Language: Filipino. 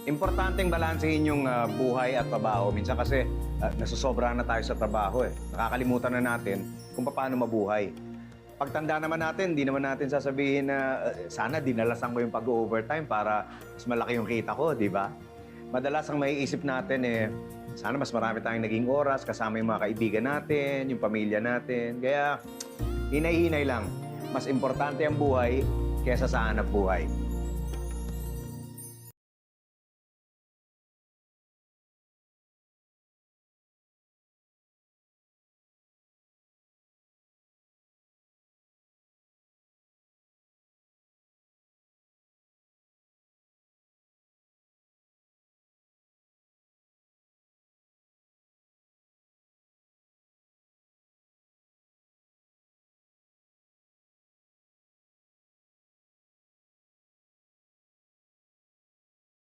Importanteng balansehin yung buhay at trabaho. Minsan kasi nasosobrahan na tayo sa trabaho eh. Nakakalimutan na natin kung paano mabuhay. Pagtanda naman natin, di naman natin sasabihin na sana dinalasan ko yung pag-overtime para mas malaki yung kita ko, di ba? Madalas ang maiisip natin sana mas marami tayong naging oras kasama yung mga kaibigan natin, yung pamilya natin. Kaya hinay-hinay lang. Mas importante ang buhay kesa sa hanap buhay.